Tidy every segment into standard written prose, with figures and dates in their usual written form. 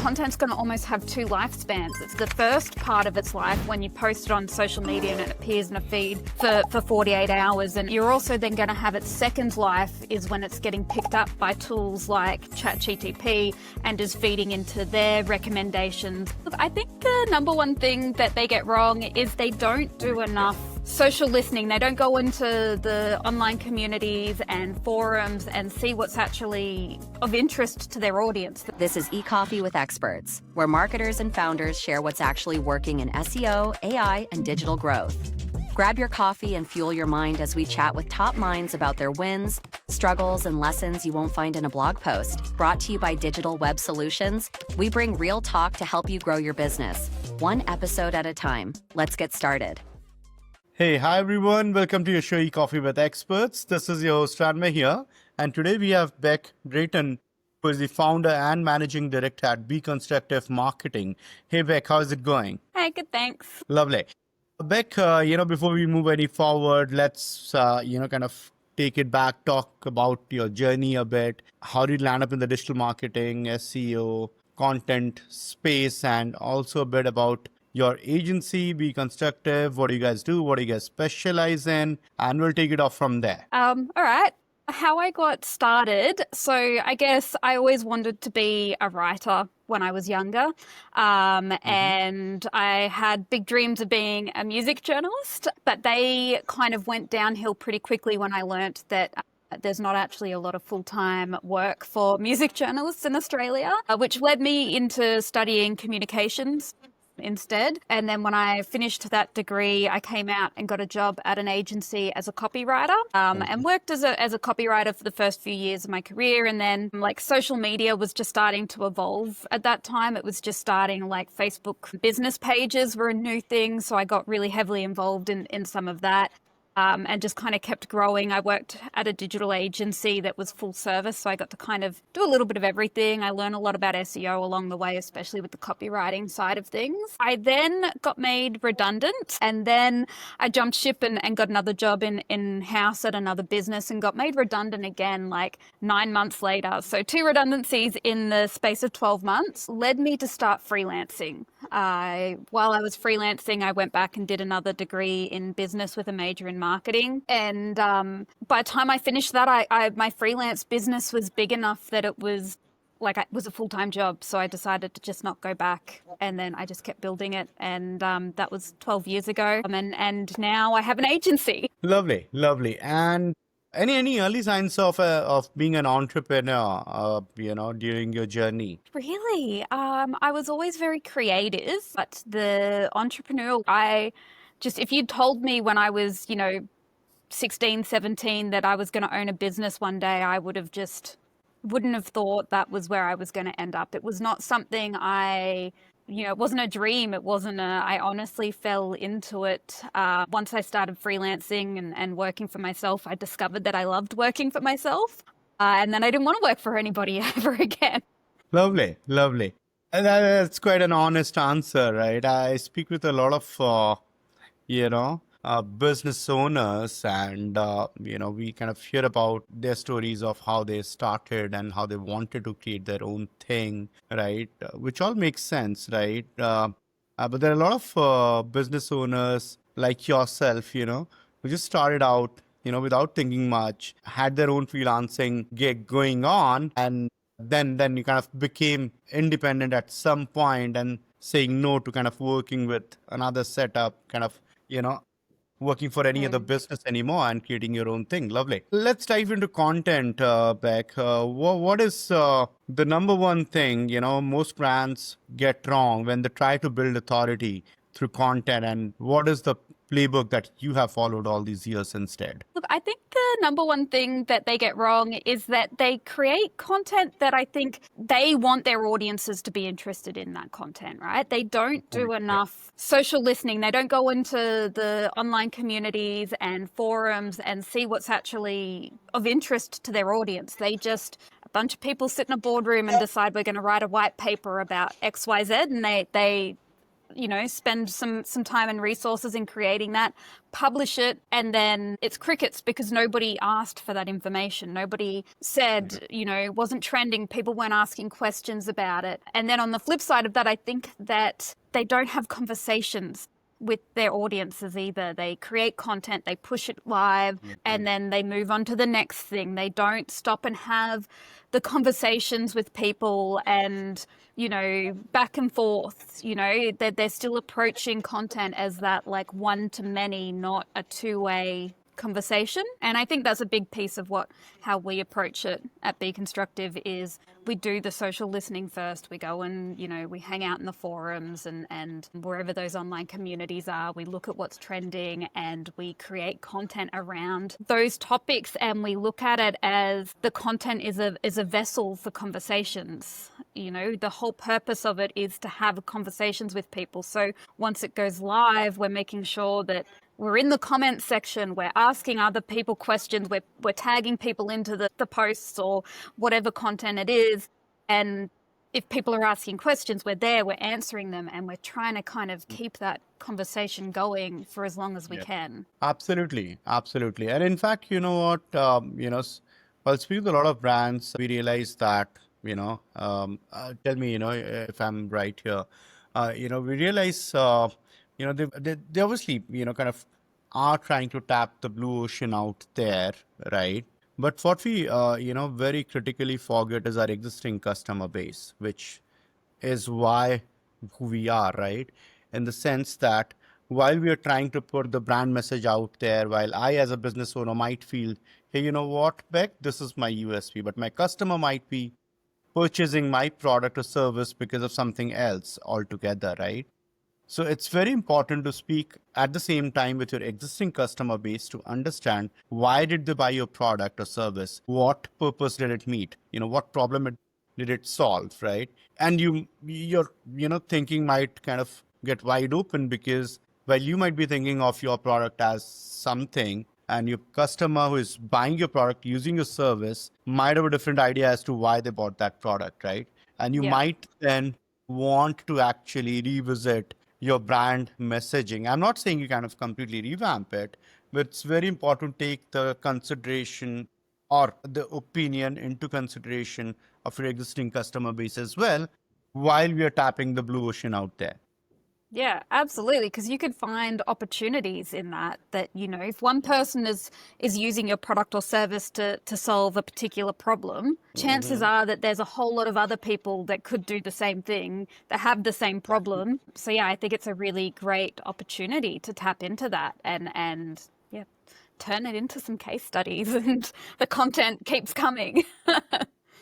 content's going to almost have two lifespans. It's the first part of its life when you post it on social media and it appears in a feed for 48 hours. And you're also then going to have its second life is when it's getting picked up by tools like ChatGPT and is feeding into their recommendations. Look, I think the number one thing that they get wrong is they don't do enough social listening. They don't go into the online communities and forums and see what's actually of interest to their audience. This is eCoffee with Experts, where marketers and founders share what's actually working in SEO, AI, and digital growth. Grab your coffee and fuel your mind as we chat with top minds about their wins, struggles, and lessons you won't find in a blog post. Brought to you by Digital Web Solutions, we bring real talk to help you grow your business, one episode at a time. Let's get started. Hey, hi everyone. Welcome to your show, Coffee with Experts. This is your host, Ranmay here. And today we have Bek Drayton, who is the founder and managing director at BeKonstructive Marketing. Hey, Bek, how's it going? Hey, good, thanks. Lovely. Bek, before we move any forward, let's, kind of take it back, talk about your journey a bit. How did you land up in the digital marketing, SEO, content space, and also a bit about your agency, BeKonstructive. What do you guys do? What do you guys specialize in? And we'll take it off from there. All right. How I got started. So I guess I always wanted to be a writer when I was younger. And I had big dreams of being a music journalist, but they kind of went downhill pretty quickly when I learnt that there's not actually a lot of full-time work for music journalists in Australia, which led me into studying communications instead. And then when I finished that degree, I came out and got a job at an agency as a copywriter, and worked as a copywriter for the first few years of my career. And then social media was just starting to evolve at that time. It was just starting, Facebook business pages were a new thing. So I got really heavily involved in some of that. And just kind of kept growing. I worked at a digital agency that was full service, so I got to kind of do a little bit of everything. I learned a lot about SEO along the way, especially with the copywriting side of things. I then got made redundant, and then I jumped ship and got another job in-house at another business and got made redundant again 9 months later. So 2 redundancies in the space of 12 months led me to start freelancing. While I was freelancing, I went back and did another degree in business with a major in marketing. And by the time I finished that, my freelance business was big enough that it was it was a full-time job. So I decided to just not go back. And then I just kept building it. And that was 12 years ago. And now I have an agency. Lovely. And any early signs of being an entrepreneur, during your journey? Really? I was always very creative, but the entrepreneurial, if you'd told me when I was, 16, 17 that I was going to own a business one day, I wouldn't have thought that was where I was going to end up. It was not something it wasn't a dream. It wasn't I honestly fell into it. Once I started freelancing and working for myself, I discovered that I loved working for myself. And then I didn't want to work for anybody ever again. Lovely. And that's quite an honest answer, right? I speak with a lot of, business owners, and, we kind of hear about their stories of how they started and how they wanted to create their own thing, right? Which all makes sense, right? But there are a lot of business owners like yourself, who just started out, without thinking much, had their own freelancing gig going on, and then you kind of became independent at some point and saying no to kind of working with another setup, kind of, working for any other business anymore and creating your own thing. Lovely. Let's dive into content, Bek. What is the number one thing, most brands get wrong when they try to build authority through content, and what is the playbook that you have followed all these years instead? Look, I think the number one thing that they get wrong is that they create content that I think they want their audiences to be interested in that content, right? They don't do enough social listening. They don't go into the online communities and forums and see what's actually of interest to their audience. They just, a bunch of people sit in a boardroom and decide we're going to write a white paper about XYZ, and they spend some time and resources in creating that, publish it, and then it's crickets because nobody asked for that information. Nobody said, wasn't trending. People weren't asking questions about it. And then on the flip side of that, I think that they don't have conversations with their audiences either. They create content, they push it live, and then they move on to the next thing. They don't stop and have the conversations with people and, back and forth, they're still approaching content as that like one to many, not a two-way conversation. And I think that's a big piece of how we approach it at BeKonstructive is we do the social listening first. We go and, we hang out in the forums and wherever those online communities are, we look at what's trending and we create content around those topics, and we look at it as the content is a vessel for conversations. The whole purpose of it is to have conversations with people. So once it goes live, we're making sure that we're in the comments section, we're asking other people questions, we're tagging people into the posts or whatever content it is. And if people are asking questions, we're there, we're answering them, and we're trying to kind of keep that conversation going for as long as we can. Absolutely. And in fact, you know what, while speaking with a lot of brands, we realize that, tell me, if I'm right here, we realize, they obviously, kind of are trying to tap the blue ocean out there, right? But what we, very critically forget is our existing customer base, which is why who we are, right? In the sense that while we are trying to put the brand message out there, while I as a business owner might feel, hey, you know what, Beck, this is my USP, but my customer might be purchasing my product or service because of something else altogether, right? So it's very important to speak at the same time with your existing customer base to understand why did they buy your product or service? What purpose did it meet? What problem did it solve, right? And your thinking might kind of get wide open because while you might be thinking of your product as something and your customer who is buying your product, using your service might have a different idea as to why they bought that product, right? And you might then want to actually revisit your brand messaging. I'm not saying you kind of completely revamp it, but it's very important to take the consideration or the opinion into consideration of your existing customer base as well while we are tapping the blue ocean out there. Yeah, absolutely. Because you could find opportunities in that, if one person is using your product or service to solve a particular problem, chances are that there's a whole lot of other people that could do the same thing, that have the same problem. So yeah, I think it's a really great opportunity to tap into that and yeah, turn it into some case studies and the content keeps coming.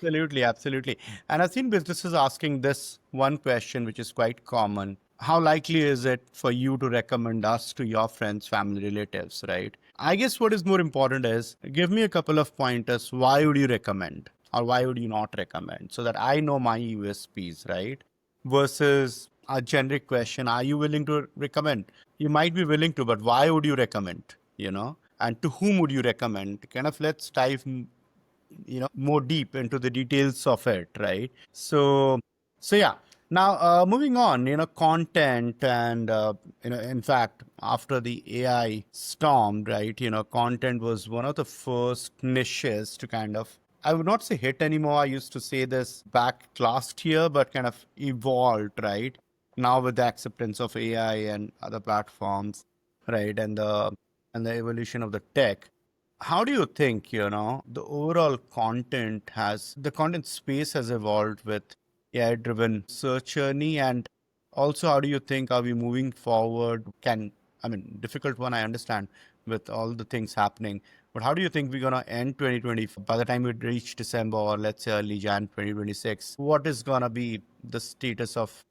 Absolutely. And I've seen businesses asking this one question, which is quite common. How likely is it for you to recommend us to your friends, family, relatives, right? I guess what is more important is give me a couple of pointers. Why would you recommend or why would you not recommend so that I know my USPs, right? Versus a generic question, are you willing to recommend? You might be willing to, but why would you recommend, And to whom would you recommend? Kind of let's dive more deep into the details of it, right? So yeah. Now, moving on, content and, in fact, after the AI storm, right, content was one of the first niches to kind of, I would not say hit anymore. I used to say this back last year, but kind of evolved, right? Now with the acceptance of AI and other platforms, right, and the evolution of the tech. How do you think, the overall the content space has evolved with AI-driven search journey? And also, how do you think are we moving forward? Difficult one, I understand with all the things happening, but how do you think we're going to end 2020 by the time we reach December or let's say early Jan 2026? What is going to be the status of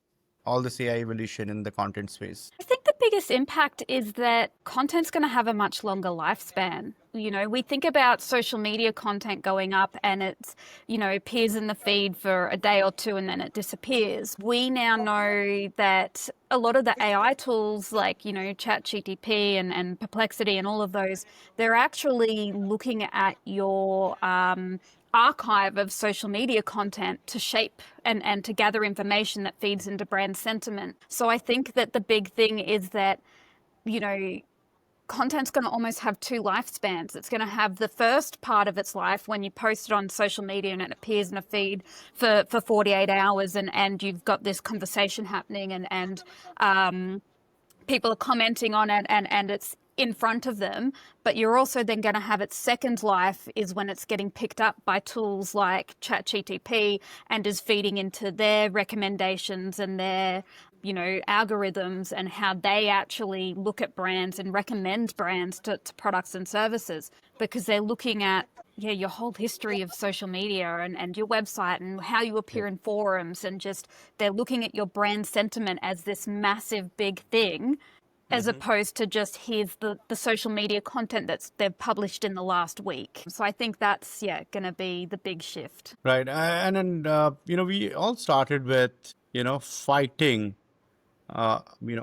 all this AI evolution in the content space? I think the biggest impact is that content's going to have a much longer lifespan. We think about social media content going up and it's, appears in the feed for a day or two and then it disappears. We now know that a lot of the AI tools like, ChatGPT and Perplexity and all of those, they're actually looking at your archive of social media content to shape and to gather information that feeds into brand sentiment. So I think that the big thing is that, you know, content's going to almost have two lifespans. It's going to have the first part of its life when you post it on social media and it appears in a feed for 48 hours and you've got this conversation happening and people are commenting on it and it's in front of them. But you're also then going to have its second life is when it's getting picked up by tools like ChatGPT and is feeding into their recommendations and their, you know, algorithms and how they actually look at brands and recommend brands to products and services, because they're looking at your whole history of social media and your website and how you appear in forums, and just they're looking at your brand sentiment as this massive big thing, as opposed to just here's the social media content that's they've published in the last week. So I think that's going to be the big shift. Right. And then, we all started with, fighting,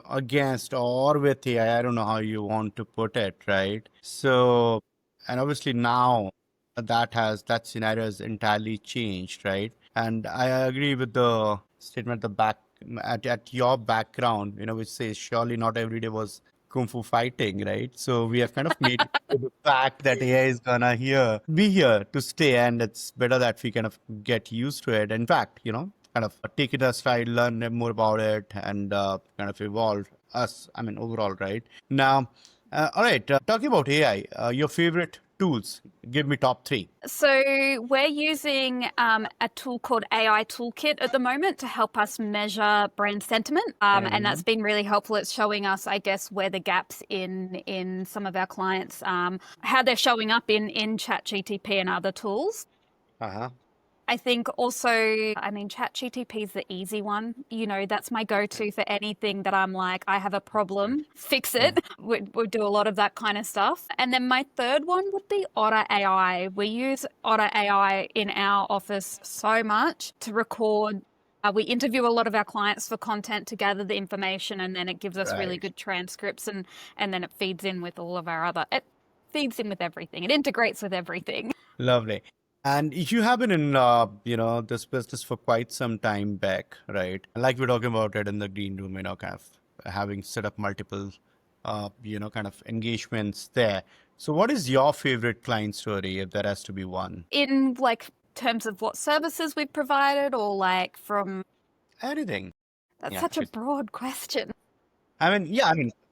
against or with AI. I don't know how you want to put it, right? So, and obviously now that scenario has entirely changed, right? And I agree with the statement at your background, which says surely not every day was kung fu fighting, right? So we have kind of made the fact that AI is gonna be here to stay, and it's better that we kind of get used to it. In fact, kind of take it aside, learn more about it, and kind of evolve overall, right? Now, all right, talking about AI, your favorite tools, give me top 3. So we're using a tool called AI Toolkit at the moment to help us measure brand sentiment. And that's been really helpful. It's showing us, I guess, where the gaps in some of our clients, how they're showing up in ChatGPT and other tools. Uh-huh. I think also, ChatGPT is the easy one. That's my go-to for anything that I'm like, I have a problem, fix it. We do a lot of that kind of stuff. And then my third one would be Otter AI. We use Otter AI in our office so much to record. We interview a lot of our clients for content to gather the information, and then it gives us really good transcripts, and then it feeds in with all of our it feeds in with everything. It integrates with everything. Lovely. And you have been in, this business for quite some time back, right? Like we're talking about it in the green room, kind of having set up multiple, kind of engagements there. So what is your favorite client story, if there has to be one? In terms of what services we've provided, or from anything? That's such a broad question.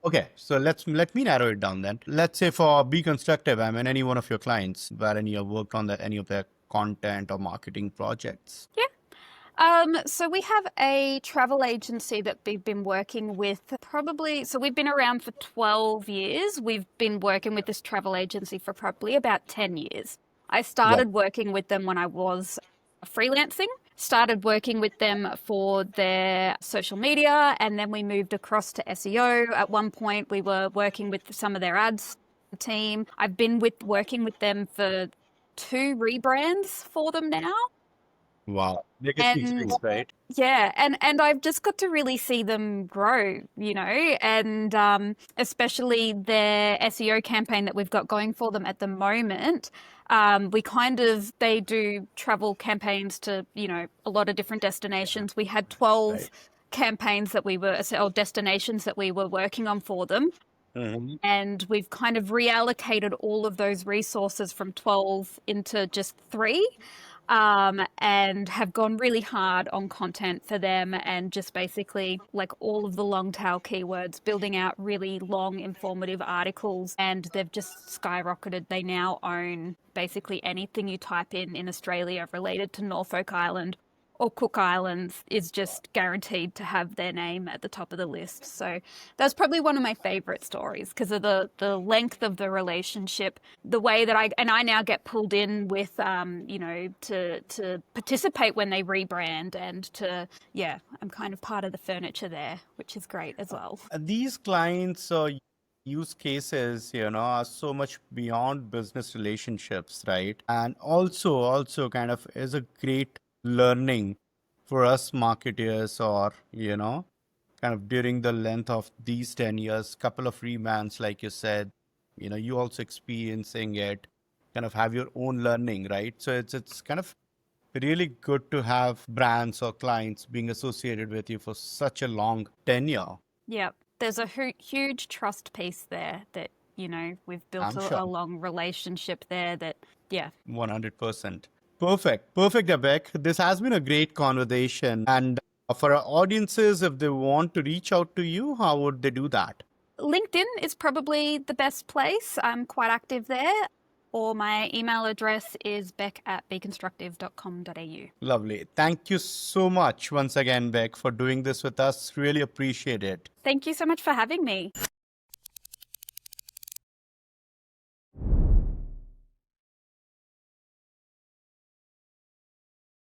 Okay, so let me narrow it down then. Let's say for BeKonstructive, any one of your clients wherein you have worked on any of their content or marketing projects. Yeah. So we have a travel agency that we've been working with so we've been around for 12 years. We've been working with this travel agency for probably about 10 years. I started working with them when I was freelancing. Started working with them for their social media, and then we moved across to SEO. At one point, we were working with some of their ads team. I've been working with them for 2 rebrands for them now. Wow. Legacy, right? Yeah, and I've just got to really see them grow, and especially their SEO campaign that we've got going for them at the moment. They do travel campaigns to, a lot of different destinations. We had 12 campaigns or destinations that we were working on for them. And we've kind of reallocated all of those resources from 12 into just 3. And have gone really hard on content for them, and just basically all of the long tail keywords, building out really long informative articles, and they've just skyrocketed. They now own basically anything you type in Australia related to Norfolk Island or Cook Islands is just guaranteed to have their name at the top of the list. So that's probably one of my favorite stories because of the length of the relationship, the way that I now get pulled in with, to participate when they rebrand, and I'm kind of part of the furniture there, which is great as well. These clients use cases, are so much beyond business relationships, right? And also kind of is a great learning for us marketers, or kind of during the length of these 10 years, couple of rebrands, like you said, you also experiencing it, kind of have your own learning, right? So it's kind of really good to have brands or clients being associated with you for such a long tenure. Yeah, there's a huge trust piece there that, we've built I'm sure. a long relationship there that, yeah. 100%. Perfect, Abek. This has been a great conversation. And for our audiences, if they want to reach out to you, how would they do that? LinkedIn is probably the best place. I'm quite active there. Or my email address is beck@bekonstructive.com.au. Lovely. Thank you so much once again, Beck, for doing this with us. Really appreciate it. Thank you so much for having me.